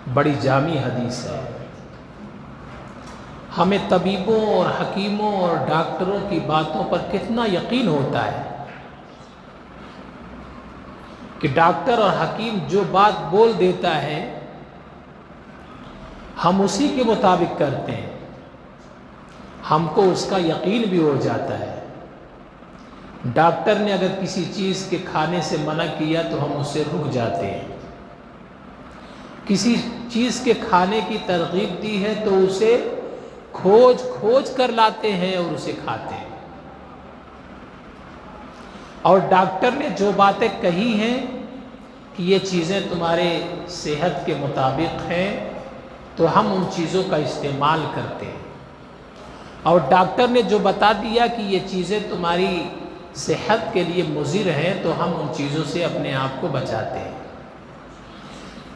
بڑی جامع حدیث ہے۔ ہمیں طبیبوں اور حکیموں اور ڈاکٹروں کی باتوں پر کتنا یقین ہوتا ہے کہ ڈاکٹر اور حکیم جو بات بول دیتا ہے ہم اسی کے مطابق کرتے ہیں، ہم کو اس کا یقین بھی ہو جاتا ہے۔ ڈاکٹر نے اگر کسی چیز کے کھانے سے منع کیا تو ہم اس سے رک جاتے ہیں، کسی چیز کے کھانے کی ترغیب دی ہے تو اسے کھوج کر لاتے ہیں اور اسے کھاتے ہیں۔ اور ڈاکٹر نے جو باتیں کہی ہیں کہ یہ چیزیں تمہارے صحت کے مطابق ہیں تو ہم ان چیزوں کا استعمال کرتے ہیں، اور ڈاکٹر نے جو بتا دیا کہ یہ چیزیں تمہاری صحت کے لیے مضر ہیں تو ہم ان چیزوں سے اپنے آپ کو بچاتے ہیں۔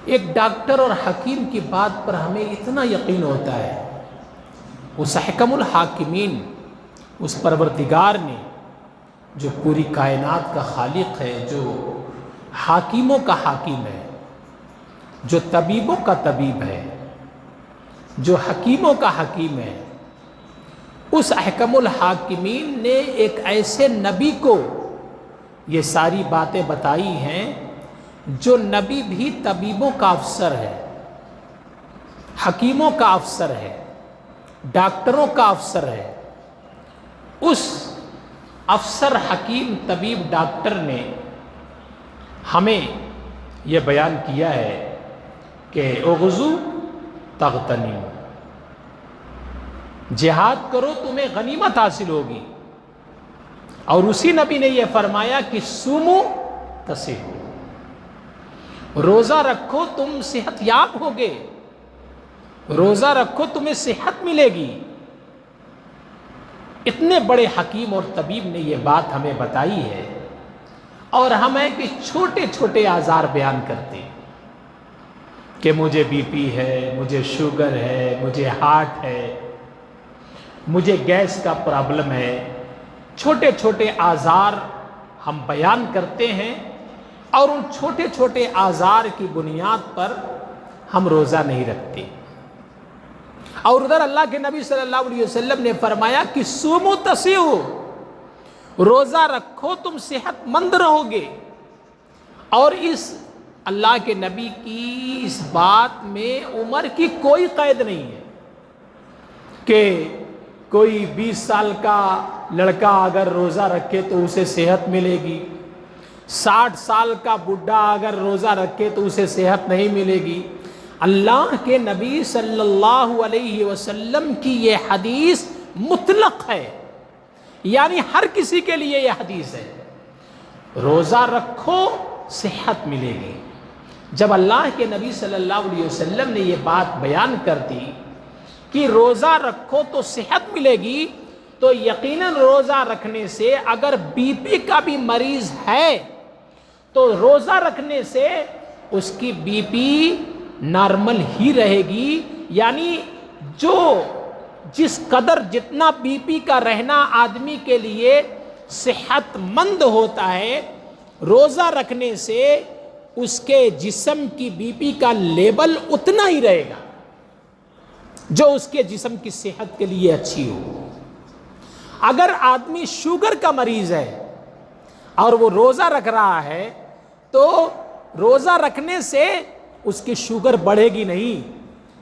ایک ڈاکٹر اور حکیم کی بات پر ہمیں اتنا یقین ہوتا ہے، اس حکم الحاکمین، اس پروردگار نے جو پوری کائنات کا خالق ہے، جو حاکموں کا حاکم ہے، جو طبیبوں کا طبیب ہے، جو حکیموں کا حکیم ہے، اس حکم الحاکمین نے ایک ایسے نبی کو یہ ساری باتیں بتائی ہیں جو نبی بھی طبیبوں کا افسر ہے، حکیموں کا افسر ہے، ڈاکٹروں کا افسر ہے۔ اس افسر، حکیم، طبیب، ڈاکٹر نے ہمیں یہ بیان کیا ہے کہ اغزو تغتنم، جہاد کرو تمہیں غنیمت حاصل ہوگی، اور اسی نبی نے یہ فرمایا کہ سومو تصحو، روزہ رکھو تم صحت یاب ہوگے، روزہ رکھو تمہیں صحت ملے گی۔ اتنے بڑے حکیم اور طبیب نے یہ بات ہمیں بتائی ہے، اور ہمیں کہ چھوٹے چھوٹے آزار بیان کرتے ہیں کہ مجھے بی پی ہے، مجھے شوگر ہے، مجھے ہارٹ ہے، مجھے گیس کا پرابلم ہے۔ چھوٹے چھوٹے آزار ہم بیان کرتے ہیں، اور ان چھوٹے چھوٹے آزار کی بنیاد پر ہم روزہ نہیں رکھتے۔ اور ادھر اللہ کے نبی صلی اللہ علیہ وسلم نے فرمایا کہ سومو تصحو، روزہ رکھو تم صحت مند رہو گے۔ اور اس اللہ کے نبی کی اس بات میں عمر کی کوئی قید نہیں ہے کہ کوئی 20 سال کا لڑکا اگر روزہ رکھے تو اسے صحت ملے گی، 60 سال کا بڈھا اگر روزہ رکھے تو اسے صحت نہیں ملے گی۔ اللہ کے نبی صلی اللہ علیہ وسلم کی یہ حدیث مطلق ہے، یعنی ہر کسی کے لیے یہ حدیث ہے، روزہ رکھو صحت ملے گی۔ جب اللہ کے نبی صلی اللہ علیہ وسلم نے یہ بات بیان کر دی کہ روزہ رکھو تو صحت ملے گی، تو یقیناً روزہ رکھنے سے اگر بی پی کا بھی مریض ہے تو روزہ رکھنے سے اس کی بی پی نارمل ہی رہے گی، یعنی جس قدر جتنا بی پی کا رہنا آدمی کے لیے صحت مند ہوتا ہے، روزہ رکھنے سے اس کے جسم کی بی پی کا لیول اتنا ہی رہے گا جو اس کے جسم کی صحت کے لیے اچھی ہو۔ اگر آدمی شوگر کا مریض ہے اور وہ روزہ رکھ رہا ہے تو روزہ رکھنے سے اس کی شوگر بڑھے گی نہیں،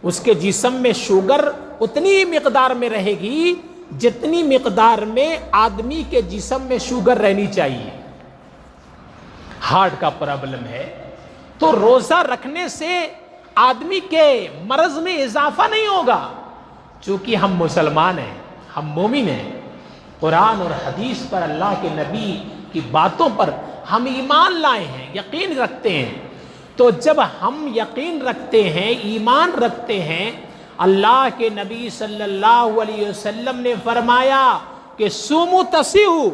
اس کے جسم میں شوگر اتنی مقدار میں رہے گی جتنی مقدار میں آدمی کے جسم میں شوگر رہنی چاہیے۔ ہارٹ کا پرابلم ہے تو روزہ رکھنے سے آدمی کے مرض میں اضافہ نہیں ہوگا، چونکہ ہم مسلمان ہیں، ہم مومن ہیں، قرآن اور حدیث پر، اللہ کے نبی کی باتوں پر ہم ایمان لائے ہیں، یقین رکھتے ہیں۔ تو جب ہم یقین رکھتے ہیں، ایمان رکھتے ہیں، اللہ کے نبی صلی اللہ علیہ وسلم نے فرمایا کہ سومو تصحو،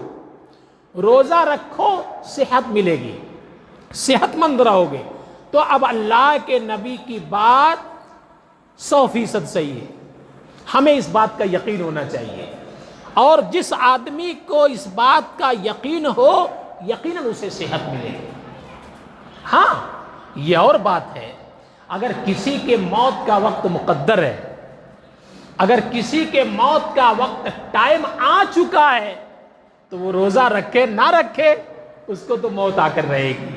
روزہ رکھو صحت ملے گی، صحت مند رہو گے۔ تو اب اللہ کے نبی کی بات 100% صحیح ہے، ہمیں اس بات کا یقین ہونا چاہیے، اور جس آدمی کو اس بات کا یقین ہو یقیناً اسے صحت ملے گی۔ ہاں یہ اور بات ہے، اگر کسی کے موت کا وقت مقدر ہے، اگر کسی کے موت کا وقت ٹائم آ چکا ہے تو وہ روزہ رکھے نہ رکھے، اس کو تو موت آ کر رہے گی۔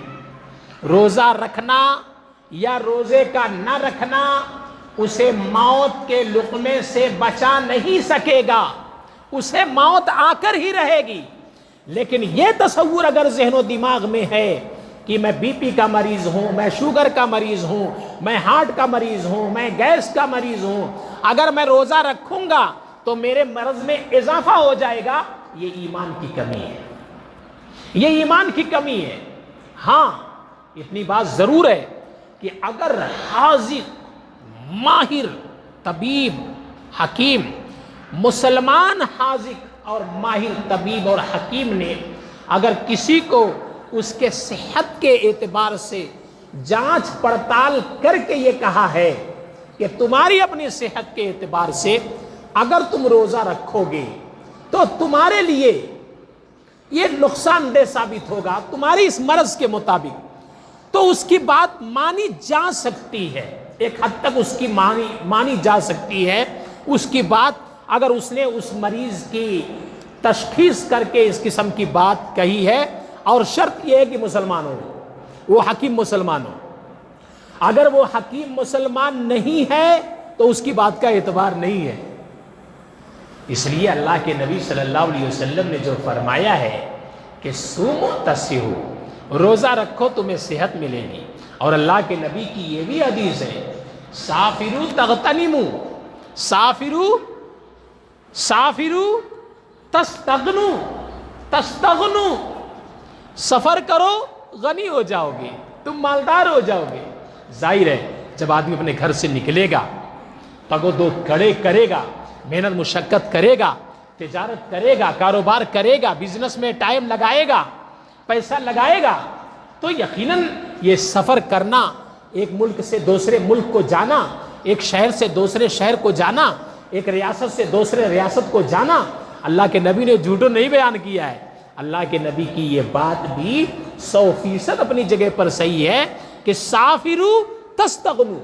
روزہ رکھنا یا روزے کا نہ رکھنا اسے موت کے لقمے سے بچا نہیں سکے گا، اسے موت آ کر ہی رہے گی۔ لیکن یہ تصور اگر ذہن و دماغ میں ہے کہ میں بی پی کا مریض ہوں، میں شوگر کا مریض ہوں، میں ہارٹ کا مریض ہوں، میں گیس کا مریض ہوں، اگر میں روزہ رکھوں گا تو میرے مرض میں اضافہ ہو جائے گا، یہ ایمان کی کمی ہے، یہ ایمان کی کمی ہے۔ ہاں اتنی بات ضرور ہے کہ اگر حاذق، ماہر، طبیب، حکیم، مسلمان حاذق اور ماہر طبیب اور حکیم نے اگر کسی کو اس کے صحت کے اعتبار سے جانچ پڑتال کر کے یہ کہا ہے کہ تمہاری اپنی صحت کے اعتبار سے اگر تم روزہ رکھو گے تو تمہارے لیے یہ نقصان دہ ثابت ہوگا تمہاری اس مرض کے مطابق، تو اس کی بات مانی جا سکتی ہے، ایک حد تک اس کی مانی جا سکتی ہے اس کی بات، اگر اس نے اس مریض کی تشخیص کر کے اس قسم کی بات کہی ہے، اور شرط یہ ہے کہ مسلمان ہو، وہ حکیم مسلمان ہو۔ اگر وہ حکیم مسلمان نہیں ہے تو اس کی بات کا اعتبار نہیں ہے۔ اس لیے اللہ کے نبی صلی اللہ علیہ وسلم نے جو فرمایا ہے کہ سومو تصحو، روزہ رکھو تمہیں صحت ملے گی، اور اللہ کے نبی کی یہ بھی حدیث ہے سافرو تغتنمو، سافرو تستغنو، سفر کرو غنی ہو جاؤ گے، تم مالدار ہو جاؤ گے۔ ظاہر ہے جب آدمی اپنے گھر سے نکلے گا، تگ و دو کڑے کرے گا، محنت مشقت کرے گا، تجارت کرے گا، کاروبار کرے گا، بزنس میں ٹائم لگائے گا، پیسہ لگائے گا، تو یقیناً یہ سفر کرنا، ایک ملک سے دوسرے ملک کو جانا، ایک شہر سے دوسرے شہر کو جانا، ایک ریاست سے دوسرے ریاست کو جانا، اللہ کے نبی نے جھوٹو نہیں بیان کیا ہے۔ اللہ کے نبی کی یہ بات بھی 100% اپنی جگہ پر صحیح ہے کہ سافرو تستغنو،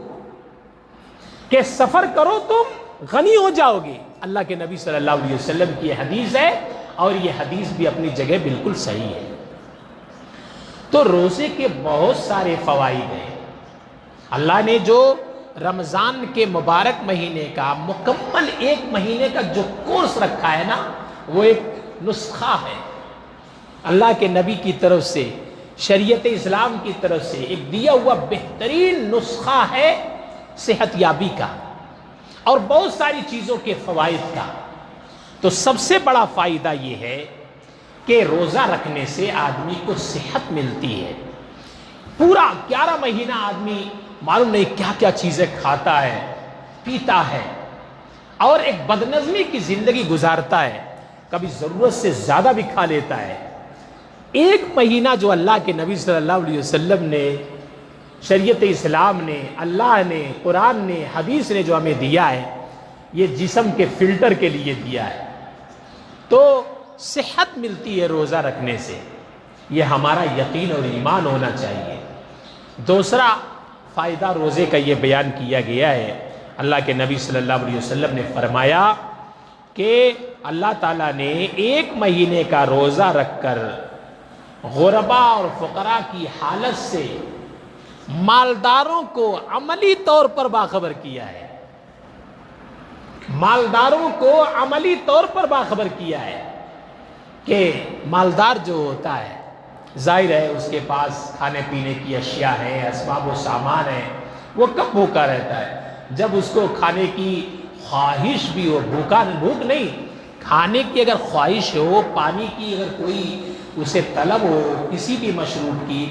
کہ سفر کرو تم غنی ہو جاؤ گے۔ اللہ کے نبی صلی اللہ علیہ وسلم کی حدیث ہے، اور یہ حدیث بھی اپنی جگہ بالکل صحیح ہے۔ تو روزے کے بہت سارے فوائد ہیں۔ اللہ نے جو رمضان کے مبارک مہینے کا مکمل ایک مہینے کا جو کورس رکھا ہے نا، وہ ایک نسخہ ہے، اللہ کے نبی کی طرف سے، شریعت اسلام کی طرف سے ایک دیا ہوا بہترین نسخہ ہے صحت یابی کا اور بہت ساری چیزوں کے فوائد کا۔ تو سب سے بڑا فائدہ یہ ہے کہ روزہ رکھنے سے آدمی کو صحت ملتی ہے۔ پورا 11 مہینہ آدمی معلوم نہیں کیا کیا چیزیں کھاتا ہے، پیتا ہے، اور ایک بدنظمی کی زندگی گزارتا ہے، کبھی ضرورت سے زیادہ بھی کھا لیتا ہے۔ ایک مہینہ جو اللہ کے نبی صلی اللہ علیہ وسلم نے، شریعت اسلام نے، اللہ نے، قرآن نے، حدیث نے جو ہمیں دیا ہے، یہ جسم کے فلٹر کے لیے دیا ہے۔ تو صحت ملتی ہے روزہ رکھنے سے، یہ ہمارا یقین اور ایمان ہونا چاہیے۔ دوسرا فائدہ روزے کا یہ بیان کیا گیا ہے، اللہ کے نبی صلی اللہ علیہ وسلم نے فرمایا کہ اللہ تعالیٰ نے ایک مہینے کا روزہ رکھ کر غربا اور فقراء کی حالت سے مالداروں کو عملی طور پر باخبر کیا ہے، مالداروں کو عملی طور پر باخبر کیا ہے کہ مالدار جو ہوتا ہے، ظاہر ہے اس کے پاس کھانے پینے کی اشیاء ہیں، اسباب و سامان ہیں، وہ کب بھوکا رہتا ہے؟ جب اس کو کھانے کی خواہش بھی ہو، بھوک نہیں، کھانے کی اگر خواہش ہو، پانی کی اگر کوئی اسے طلب ہو، کسی بھی مشروب کی،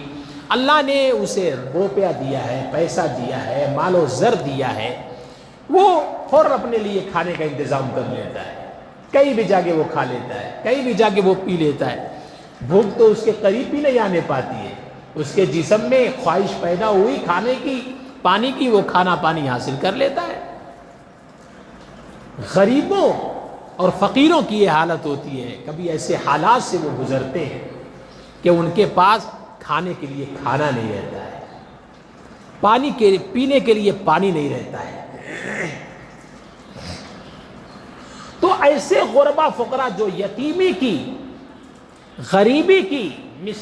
اللہ نے اسے روپیہ دیا ہے، پیسہ دیا ہے، مال و زر دیا ہے، وہ فوراً اپنے لیے کھانے کا انتظام کر لیتا ہے، کہیں بھی جا کے وہ کھا لیتا ہے، کہیں بھی جا کے وہ پی لیتا ہے۔ بھوک تو اس کے قریب بھی نہیں آنے پاتی ہے، اس کے جسم میں خواہش پیدا ہوئی کھانے کی، پانی کی، وہ کھانا پانی حاصل کر لیتا ہے۔ غریبوں اور فقیروں کی یہ حالت ہوتی ہے، کبھی ایسے حالات سے وہ گزرتے ہیں کہ ان کے پاس کھانے کے لیے کھانا نہیں رہتا ہے، پینے کے لیے پانی نہیں رہتا ہے۔ تو ایسے غربا فقراء جو یتیمی کی، غریبی کی،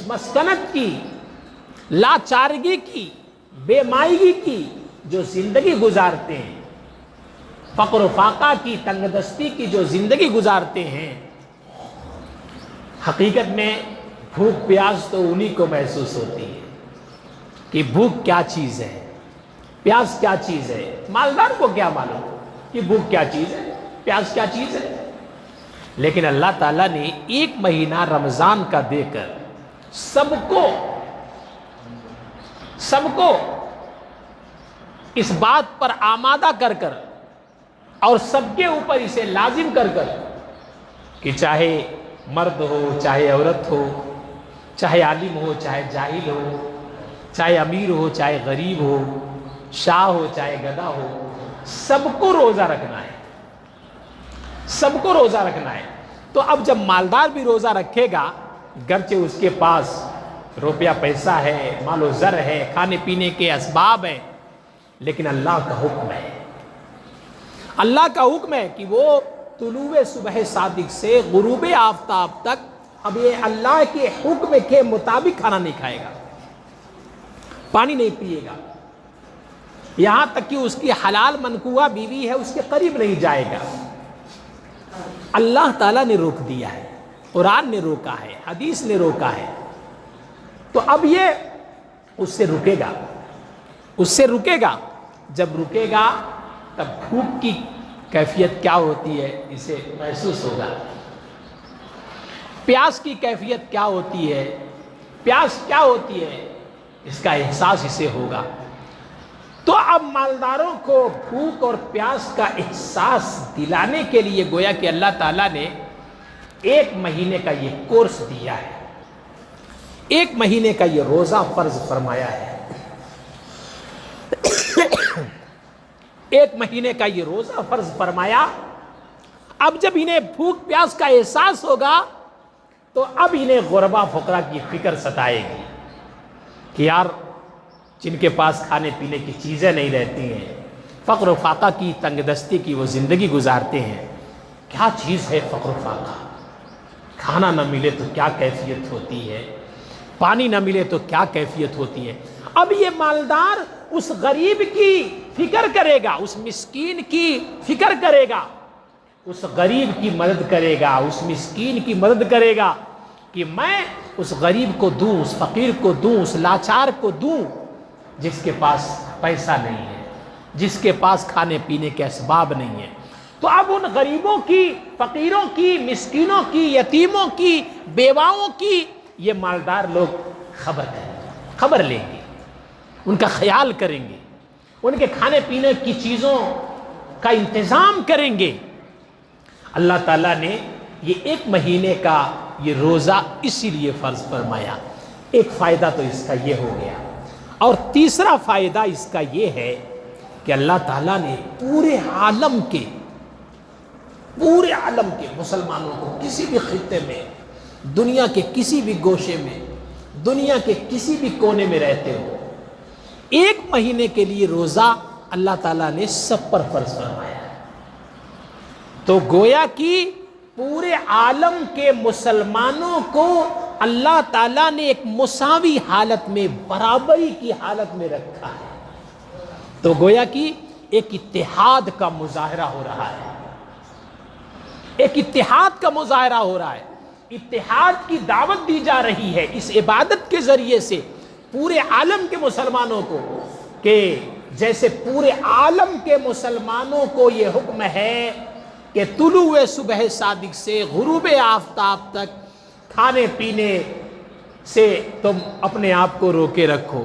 مسکنت کی، لاچارگی کی، بے مائیگی کی جو زندگی گزارتے ہیں، فقر و فاقہ کی، تنگ دستی کی جو زندگی گزارتے ہیں، حقیقت میں بھوک پیاس تو انہی کو محسوس ہوتی ہے کہ بھوک کیا چیز ہے، پیاس کیا چیز ہے۔ مالدار کو کیا معلوم کہ بھوک کیا چیز ہے، پیاس کیا چیز ہے۔ لیکن اللہ تعالیٰ نے ایک مہینہ رمضان کا دے کر سب کو اس بات پر آمادہ کر کر اور سب کے اوپر اسے لازم کر کر کہ چاہے مرد ہو، چاہے عورت ہو، چاہے عالم ہو، چاہے جاہل ہو، چاہے امیر ہو، چاہے غریب ہو، شاہ ہو، چاہے گدھا ہو، سب کو روزہ رکھنا ہے، سب کو روزہ رکھنا ہے۔ تو اب جب مالدار بھی روزہ رکھے گا، گرچہ اس کے پاس روپیہ پیسہ ہے، مال و زر ہے، کھانے پینے کے اسباب ہیں، لیکن اللہ کا حکم ہے، اللہ کا حکم ہے کہ وہ طلوع صبح صادق سے غروب آفتاب تک اب یہ اللہ کے حکم کے مطابق کھانا نہیں کھائے گا، پانی نہیں پیے گا، یہاں تک کہ اس کی حلال منکوہ بیوی ہے اس کے قریب نہیں جائے گا۔ اللہ تعالیٰ نے روک دیا ہے، قرآن نے روکا ہے، حدیث نے روکا ہے۔ تو اب یہ اس سے رکے گا، اس سے رکے گا۔ جب رکے گا تب بھوک کی کیفیت کیا ہوتی ہے اسے محسوس ہوگا، پیاس کی کیفیت کیا ہوتی ہے، پیاس کیا ہوتی ہے اس کا احساس اسے ہوگا۔ تو اب مالداروں کو بھوک اور پیاس کا احساس دلانے کے لیے گویا کہ اللہ تعالیٰ نے ایک مہینے کا یہ کورس دیا ہے، ایک مہینے کا یہ روزہ فرض فرمایا ہے، ایک مہینے کا یہ روزہ فرض فرمایا۔ اب جب انہیں بھوک پیاس کا احساس ہوگا تو اب انہیں غربا فقراء کی فکر ستائے گی کہ یار جن کے پاس کھانے پینے کی چیزیں نہیں رہتی ہیں، فقر و فاقہ کی، تنگ دستی کی وہ زندگی گزارتے ہیں، کیا چیز ہے فقر و فاقہ؟ کھانا نہ ملے تو کیا کیفیت ہوتی ہے، پانی نہ ملے تو کیا کیفیت ہوتی ہے۔ اب یہ مالدار اس غریب کی فکر کرے گا، اس مسکین کی فکر کرے گا، اس غریب کی مدد کرے گا، اس مسکین کی مدد کرے گا کہ میں اس غریب کو دوں، اس فقیر کو دوں، اس لاچار کو دوں جس کے پاس پیسہ نہیں ہے، جس کے پاس کھانے پینے کے اسباب نہیں ہیں۔ تو اب ان غریبوں کی، فقیروں کی، مسکینوں کی، یتیموں کی، بیواؤں کی یہ مالدار لوگ خبر لیں گے، ان کا خیال کریں گے، ان کے کھانے پینے کی چیزوں کا انتظام کریں گے۔ اللہ تعالیٰ نے یہ ایک مہینے کا یہ روزہ اسی لیے فرض فرمایا۔ ایک فائدہ تو اس کا یہ ہو گیا، اور تیسرا فائدہ اس کا یہ ہے کہ اللہ تعالیٰ نے پورے عالم کے مسلمانوں کو کسی بھی خطے میں، دنیا کے کسی بھی گوشے میں، دنیا کے کسی بھی کونے میں رہتے ہو، ایک مہینے کے لیے روزہ اللہ تعالیٰ نے سب پر فرض فرمایا ہے۔ تو گویا کہ پورے عالم کے مسلمانوں کو اللہ تعالیٰ نے ایک مساوی حالت میں، برابری کی حالت میں رکھا ہے۔ تو گویا کہ ایک اتحاد کا مظاہرہ ہو رہا ہے، ایک اتحاد کا مظاہرہ ہو رہا ہے، اتحاد کی دعوت دی جا رہی ہے اس عبادت کے ذریعے سے پورے عالم کے مسلمانوں کو، کہ جیسے پورے عالم کے مسلمانوں کو یہ حکم ہے کہ طلوع صبح صادق سے غروب آفتاب تک کھانے پینے سے تم اپنے آپ کو روکے رکھو۔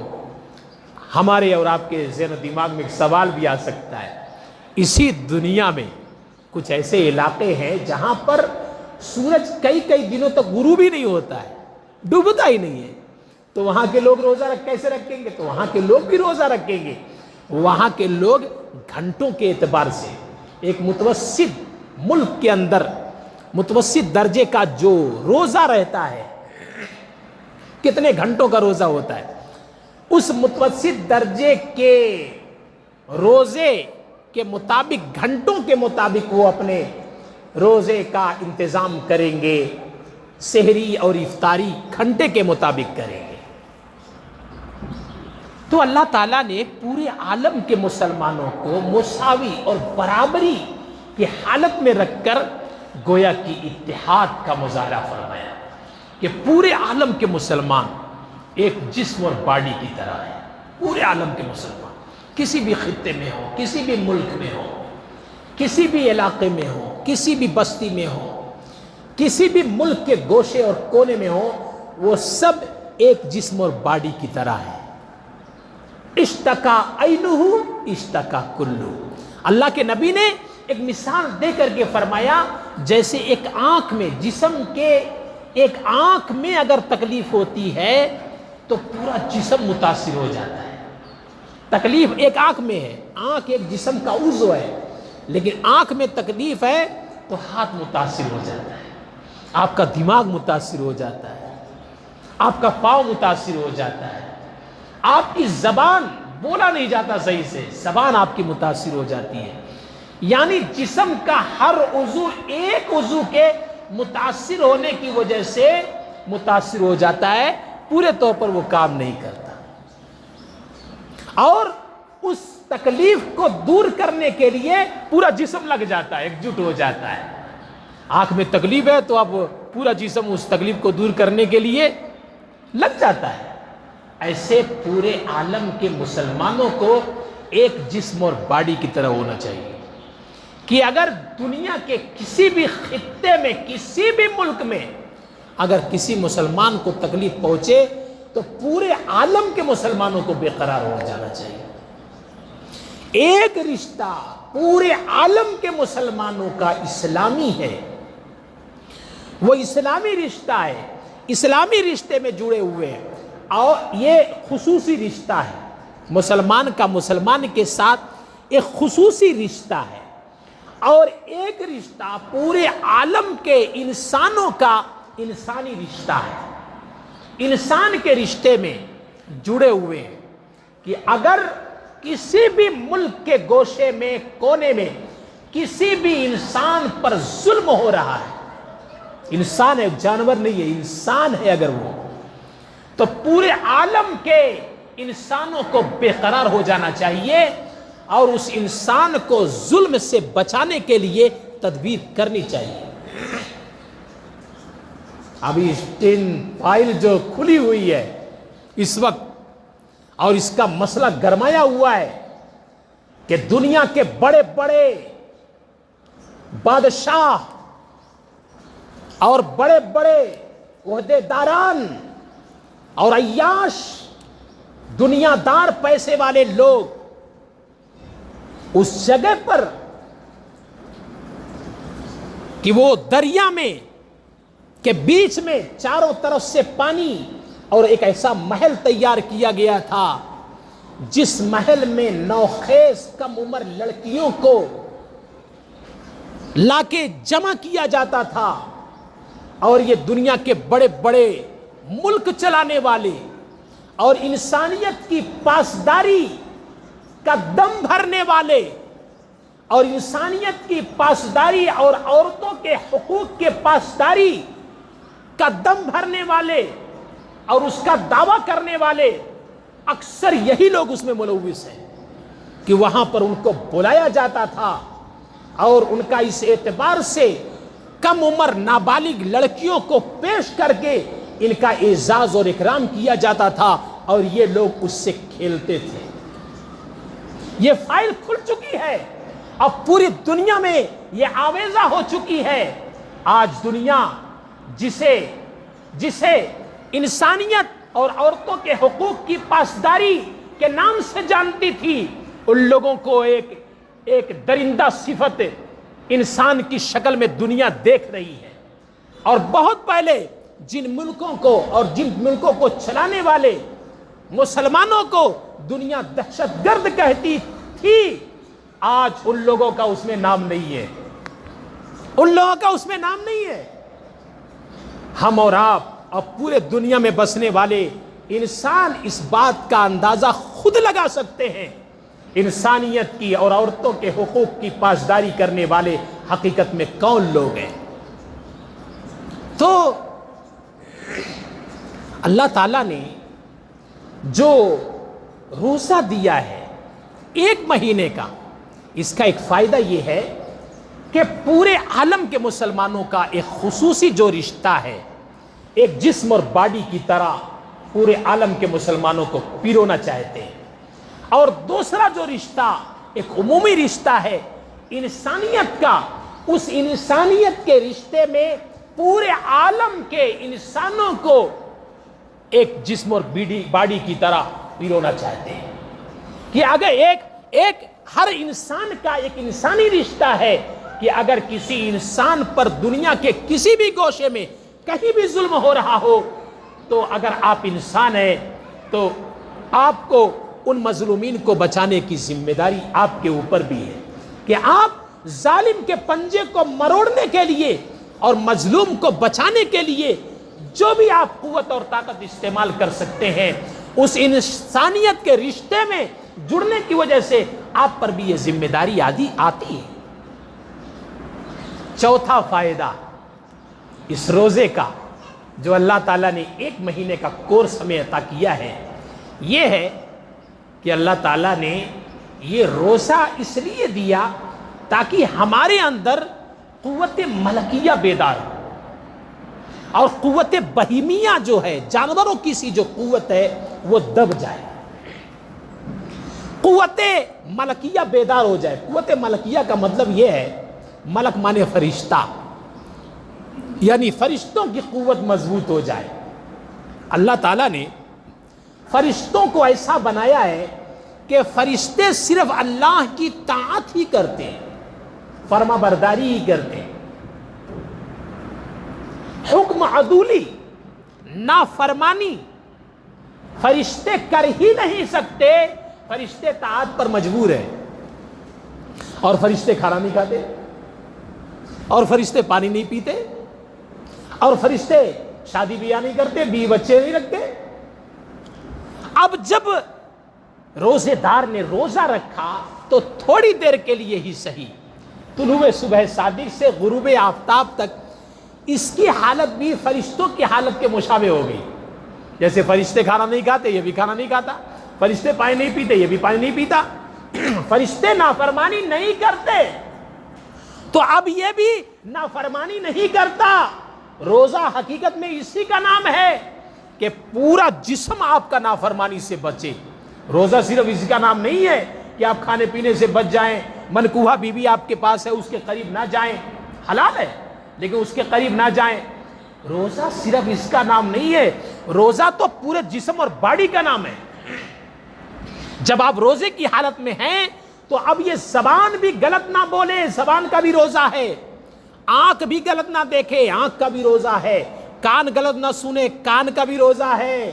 ہمارے اور آپ کے ذہن و دماغ میں ایک سوال بھی آ سکتا ہے، اسی دنیا میں کچھ ایسے علاقے ہیں جہاں پر سورج کئی دنوں تک غروب ہی نہیں ہوتا ہے، ڈوبتا ہی نہیں ہے، تو وہاں کے لوگ روزہ کیسے رکھیں گے؟ تو وہاں کے لوگ بھی روزہ رکھیں گے۔ وہاں کے لوگ گھنٹوں کے اعتبار سے ایک متوسط ملک کے اندر متوسط درجے کا جو روزہ رہتا ہے، کتنے گھنٹوں کا روزہ ہوتا ہے، اس متوسط درجے کے روزے کے مطابق، گھنٹوں کے مطابق وہ اپنے روزے کا انتظام کریں گے، سحری اور افطاری گھنٹے کے مطابق کریں گے۔ تو اللہ تعالیٰ نے پورے عالم کے مسلمانوں کو مساوی اور برابری کی حالت میں رکھ کر گویا کی اتحاد کا مظاہرہ فرمایا کہ پورے عالم کے مسلمان ایک جسم اور باڈی کی طرح ہے۔ پورے عالم کے مسلمان کسی بھی خطے میں ہو، کسی بھی ملک میں ہو، کسی بھی علاقے میں ہو، کسی بھی بستی میں ہو، کسی بھی ملک کے گوشے اور کونے میں ہو، وہ سب ایک جسم اور باڈی کی طرح ہے۔ اشتکا عینہ اشتکا کلہ۔ اللہ کے نبی نے ایک مثال دے کر کے فرمایا جیسے ایک آنکھ میں، جسم کے ایک آنکھ میں اگر تکلیف ہوتی ہے تو پورا جسم متاثر ہو جاتا ہے۔ تکلیف ایک آنکھ میں ہے، آنکھ ایک جسم کا عضو ہے، لیکن آنکھ میں تکلیف ہے تو ہاتھ متاثر ہو جاتا ہے، آپ کا دماغ متاثر ہو جاتا ہے، آپ کا پاؤں متاثر ہو جاتا ہے، آپ کی زبان بولا نہیں جاتا صحیح سے، زبان آپ کی متاثر ہو جاتی ہے۔ یعنی جسم کا ہر عضو ایک عضو کے متاثر ہونے کی وجہ سے متاثر ہو جاتا ہے، پورے طور پر وہ کام نہیں کرتا، اور اس تکلیف کو دور کرنے کے لیے پورا جسم لگ جاتا ہے، ایک جٹ ہو جاتا ہے۔ آنکھ میں تکلیف ہے تو اب پورا جسم اس تکلیف کو دور کرنے کے لیے لگ جاتا ہے۔ ایسے پورے عالم کے مسلمانوں کو ایک جسم اور باڈی کی طرح ہونا چاہیے کہ اگر دنیا کے کسی بھی خطے میں، کسی بھی ملک میں اگر کسی مسلمان کو تکلیف پہنچے تو پورے عالم کے مسلمانوں کو بے قرار ہو جانا چاہیے۔ ایک رشتہ پورے عالم کے مسلمانوں کا اسلامی ہے، وہ اسلامی رشتہ ہے، اسلامی رشتے میں جڑے ہوئے ہیں، اور یہ خصوصی رشتہ ہے، مسلمان کا مسلمان کے ساتھ ایک خصوصی رشتہ ہے، اور ایک رشتہ پورے عالم کے انسانوں کا انسانی رشتہ ہے۔ انسان کے رشتے میں جڑے ہوئے ہیں کہ اگر کسی بھی ملک کے گوشے میں، کونے میں کسی بھی انسان پر ظلم ہو رہا ہے، انسان ہے، جانور نہیں ہے، انسان ہے اگر وہ، تو پورے عالم کے انسانوں کو بے قرار ہو جانا چاہیے اور اس انسان کو ظلم سے بچانے کے لیے تدبیر کرنی چاہیے۔ ابھی اسٹین فائل جو کھلی ہوئی ہے اس وقت، اور اس کا مسئلہ گرمایا ہوا ہے کہ دنیا کے بڑے بڑے بادشاہ اور بڑے بڑے عہدے داران اور عیاش، دنیا دار، پیسے والے لوگ اس جگہ پر کہ وہ دریا میں کے بیچ میں چاروں طرف سے پانی اور ایک ایسا محل تیار کیا گیا تھا جس محل میں نوخیز کم عمر لڑکیوں کو لا کے جمع کیا جاتا تھا، اور یہ دنیا کے بڑے بڑے ملک چلانے والے اور انسانیت کی پاسداری کا دم بھرنے والے اور انسانیت کی پاسداری اور عورتوں کے حقوق کے پاسداری کا دم بھرنے والے اور اس کا دعویٰ کرنے والے اکثر یہی لوگ اس میں ملوث ہیں کہ وہاں پر ان کو بلایا جاتا تھا اور ان کا اس اعتبار سے کم عمر نابالغ لڑکیوں کو پیش کر کے ان کا اعزاز اور اکرام کیا جاتا تھا، اور یہ لوگ اس سے کھیلتے تھے۔ یہ فائل کھل چکی ہے، اب پوری دنیا میں یہ آویزہ ہو چکی ہے۔ آج دنیا جسے انسانیت اور عورتوں کے حقوق کی پاسداری کے نام سے جانتی تھی، ان لوگوں کو ایک درندہ صفت انسان کی شکل میں دنیا دیکھ رہی ہے، اور بہت پہلے جن ملکوں کو چلانے والے مسلمانوں کو دنیا دہشت گرد کہتی تھی، آج ان لوگوں کا اس میں نام نہیں ہے، ان لوگوں کا اس میں نام نہیں ہے۔ ہم اور آپ اور پورے دنیا میں بسنے والے انسان اس بات کا اندازہ خود لگا سکتے ہیں انسانیت کی اور عورتوں کے حقوق کی پاسداری کرنے والے حقیقت میں کون لوگ ہیں۔ تو اللہ تعالیٰ نے جو روزہ دیا ہے 1 مہینے کا، اس کا ایک فائدہ یہ ہے کہ پورے عالم کے مسلمانوں کا ایک خصوصی جو رشتہ ہے، ایک جسم اور باڈی کی طرح پورے عالم کے مسلمانوں کو پیرونا چاہتے ہیں۔ اور دوسرا جو رشتہ ایک عمومی رشتہ ہے انسانیت کا، اس انسانیت کے رشتے میں پورے عالم کے انسانوں کو ایک جسم اور باڈی کی طرح پیرونا چاہتے ہیں کہ اگر ایک ہر انسان کا ایک انسانی رشتہ ہے کہ اگر کسی انسان پر دنیا کے کسی بھی گوشے میں کہیں بھی ظلم ہو رہا ہو تو اگر آپ انسان ہیں تو آپ کو ان مظلومین کو بچانے کی ذمہ داری آپ کے اوپر بھی ہے کہ آپ ظالم کے پنجے کو مروڑنے کے لیے اور مظلوم کو بچانے کے لیے جو بھی آپ قوت اور طاقت استعمال کر سکتے ہیں، اس انسانیت کے رشتے میں جڑنے کی وجہ سے آپ پر بھی یہ ذمہ داری آتی ہے۔ چوتھا فائدہ اس روزے کا جو اللہ تعالیٰ نے 1 مہینے کا کورس ہمیں عطا کیا ہے، یہ ہے کہ اللہ تعالیٰ نے یہ روزہ اس لیے دیا تاکہ ہمارے اندر قوت ملکیہ بیدار ہو اور قوت بہیمیہ جو ہے، جانوروں کی سی جو قوت ہے وہ دب جائے، قوت ملکیہ بیدار ہو جائے۔ قوت ملکیہ کا مطلب یہ ہے، ملک مانے فرشتہ، یعنی فرشتوں کی قوت مضبوط ہو جائے۔ اللہ تعالیٰ نے فرشتوں کو ایسا بنایا ہے کہ فرشتے صرف اللہ کی طاعت ہی کرتے ہیں، فرما برداری ہی کرتے ہیں، حکم عدولی نافرمانی فرشتے کر ہی نہیں سکتے۔ فرشتے طاعت پر مجبور ہیں، اور فرشتے کھانا نہیں کھاتے، اور فرشتے پانی نہیں پیتے، اور فرشتے شادی بیاہ نہیں کرتے، بیوی بچے نہیں رکھتے۔ اب جب روزے دار نے روزہ رکھا تو تھوڑی دیر کے لیے ہی صحیح، طلوع صبح صادق سے غروب آفتاب تک اس کی حالت بھی فرشتوں کی حالت کے مشابہ ہو گئی۔ جیسے فرشتے کھانا نہیں کھاتے، یہ بھی کھانا نہیں کھاتا، فرشتے پانی نہیں پیتے، یہ بھی پانی نہیں پیتا، فرشتے نافرمانی نہیں کرتے تو اب یہ بھی نافرمانی نہیں کرتا۔ روزہ حقیقت میں اسی کا نام ہے کہ پورا جسم آپ کا نافرمانی سے بچے۔ روزہ صرف اسی کا نام نہیں ہے کہ آپ کھانے پینے سے بچ جائیں، منکوحہ بیوی آپ کے پاس ہے اس کے قریب نہ جائیں، حلال ہے لیکن اس کے قریب نہ جائیں۔ روزہ صرف اس کا نام نہیں ہے، روزہ تو پورے جسم اور باڈی کا نام ہے۔ جب آپ روزے کی حالت میں ہیں تو اب یہ زبان بھی غلط نہ بولے، زبان کا بھی روزہ ہے، آنکھ بھی غلط نہ دیکھے، آنکھ کا بھی روزہ ہے، کان غلط نہ سنے، کان کا بھی روزہ ہے،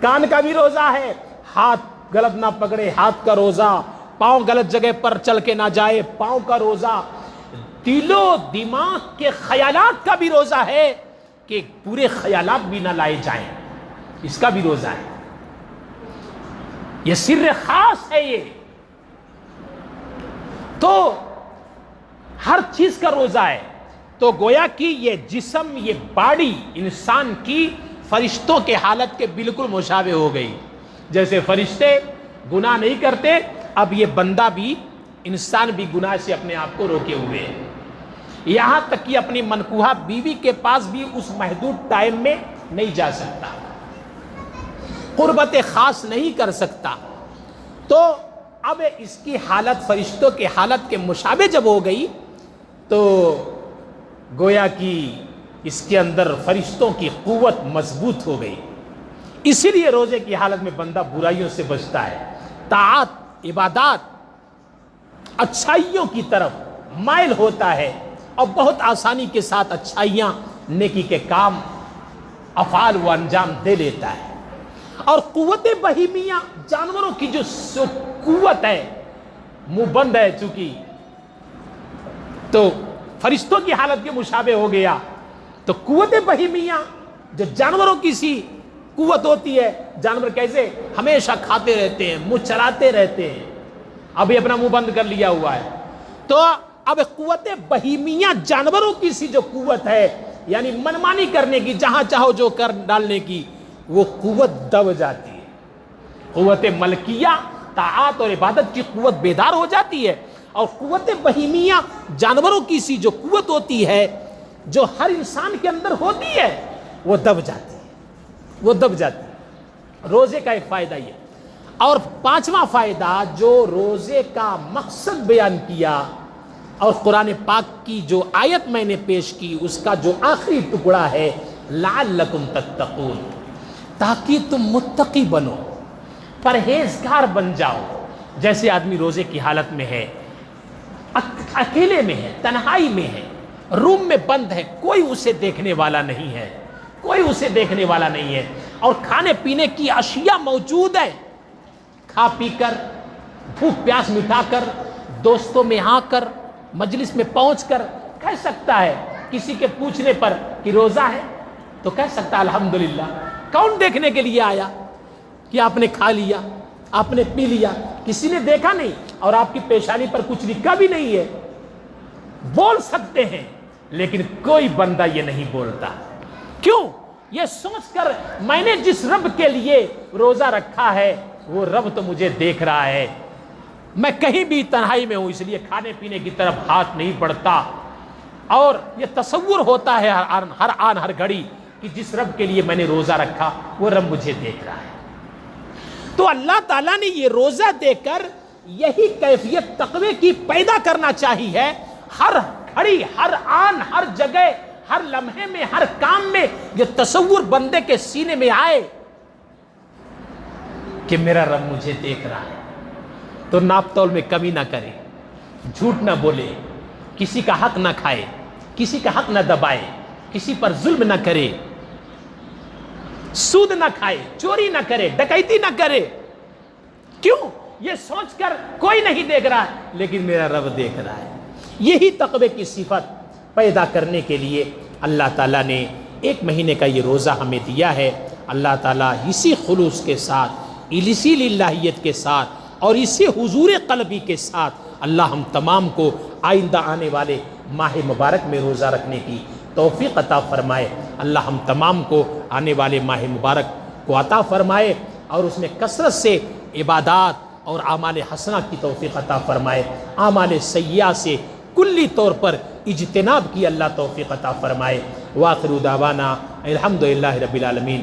کان کا بھی روزہ ہے، ہاتھ غلط نہ پکڑے، ہاتھ کا روزہ، پاؤں غلط جگہ پر چل کے نہ جائے، پاؤں کا روزہ، دل و دماغ کے خیالات کا بھی روزہ ہے کہ پورے خیالات بھی نہ لائے جائیں، اس کا بھی روزہ ہے۔ یہ سر خاص ہے، یہ تو ہر چیز کا روزہ ہے۔ تو گویا کہ یہ جسم، یہ باڈی انسان کی فرشتوں کے حالت کے بالکل مشابہ ہو گئی۔ جیسے فرشتے گناہ نہیں کرتے، اب یہ بندہ بھی، انسان بھی گناہ سے اپنے آپ کو روکے ہوئے ہیں، یہاں تک کہ اپنی منکوحہ بیوی کے پاس بھی اس محدود ٹائم میں نہیں جا سکتا، قربت خاص نہیں کر سکتا۔ تو اب اس کی حالت فرشتوں کے حالت کے مشابہ جب ہو گئی تو گویا کہ اس کے اندر فرشتوں کی قوت مضبوط ہو گئی۔ اسی لیے روزے کی حالت میں بندہ برائیوں سے بچتا ہے، طاعت، عبادات، اچھائیوں کی طرف مائل ہوتا ہے اور بہت آسانی کے ساتھ اچھائیاں، نیکی کے کام، افعال و انجام دے لیتا ہے۔ اور قوت بہیمیہ، جانوروں کی جو قوت ہے، منہ بند ہے چونکہ، تو فرشتوں کی حالت کے مشابہ ہو گیا، تو قوت بہیمیہ جو جانوروں کی سی قوت ہوتی ہے. جانور کیسے ہمیشہ کھاتے رہتے ہیں, منہ چلاتے رہتے ہیں, ابھی اپنا منہ بند کر لیا ہوا ہے. تو اب قوت بہیمیہ جانوروں کی سی جو قوت ہے, یعنی منمانی کرنے کی, جہاں چاہو جو کر ڈالنے کی, وہ قوت دب جاتی ہے. قوت ملکیہ طاعت اور عبادت کی قوت بیدار ہو جاتی ہے, اور قوت بہیمیہ جانوروں کی سی جو قوت ہوتی ہے, جو ہر انسان کے اندر ہوتی ہے, وہ دب جاتی ہے, وہ دب جاتی ہے. روزے کا ایک فائدہ یہ. اور پانچواں فائدہ جو روزے کا مقصد بیان کیا, اور قرآن پاک کی جو آیت میں نے پیش کی اس کا جو آخری ٹکڑا ہے, لعلکم تتقون, تاکہ تم متقی بنو, پرہیزگار بن جاؤ. جیسے آدمی روزے کی حالت میں ہے, اکیلے میں ہے, تنہائی میں ہے, روم میں بند ہے, کوئی اسے دیکھنے والا نہیں ہے, کوئی اسے دیکھنے والا نہیں ہے, اور کھانے پینے کی اشیاء موجود ہے. کھا پی کر, بھوک پیاس مٹا کر, دوستوں میں آ کر, مجلس میں پہنچ کر کہہ سکتا ہے, کسی کے پوچھنے پر کہ روزہ ہے تو کہہ سکتا ہے الحمدللہ. کون دیکھنے کے لیے آیا کہ آپ نے کھا لیا, آپ نے پی لیا؟ کسی نے دیکھا نہیں, اور آپ کی پیشانی پر کچھ لکھا بھی نہیں ہے. بول سکتے ہیں, لیکن کوئی بندہ یہ نہیں بولتا. کیوں؟ یہ سوچ کر میں نے جس رب کے لیے روزہ رکھا ہے وہ رب تو مجھے دیکھ رہا ہے. میں کہیں بھی تنہائی میں ہوں, اس لیے کھانے پینے کی طرف ہاتھ نہیں بڑھتا. اور یہ تصور ہوتا ہے ہر آن ہر گھڑی کہ جس رب کے لیے میں نے روزہ رکھا وہ رب مجھے دیکھ رہا ہے. تو اللہ تعالیٰ نے یہ روزہ دے کر یہی کیفیت تقوی کی پیدا کرنا چاہیے. ہر گھڑی, ہر آن, ہر جگہ, ہر لمحے میں, ہر کام میں یہ تصور بندے کے سینے میں آئے کہ میرا رب مجھے دیکھ رہا ہے. تو ناپ تول میں کمی نہ کرے, جھوٹ نہ بولے, کسی کا حق نہ کھائے, کسی کا حق نہ دبائے, کسی پر ظلم نہ کرے, سود نہ کھائے, چوری نہ کرے, ڈکیتی نہ کرے. کیوں؟ یہ سوچ کر کوئی نہیں دیکھ رہا ہے لیکن میرا رب دیکھ رہا ہے. یہی تقوی کی صفت پیدا کرنے کے لیے اللہ تعالیٰ نے ایک مہینے کا یہ روزہ ہمیں دیا ہے. اللہ تعالیٰ اسی خلوص کے ساتھ, اسی للہیت کے ساتھ, اور اسی حضور قلبی کے ساتھ اللہ ہم تمام کو آئندہ آنے والے ماہ مبارک میں روزہ رکھنے کی توفیق عطا فرمائے. اللہ ہم تمام کو آنے والے ماہ مبارک کو عطا فرمائے, اور اس میں کثرت سے عبادات اور اعمال حسنہ کی توفیق عطا فرمائے. اعمال سیئہ سے کلی طور پر اجتناب کی اللہ توفیق عطا فرمائے. وآخر دعوانا الحمدللہ رب العالمین.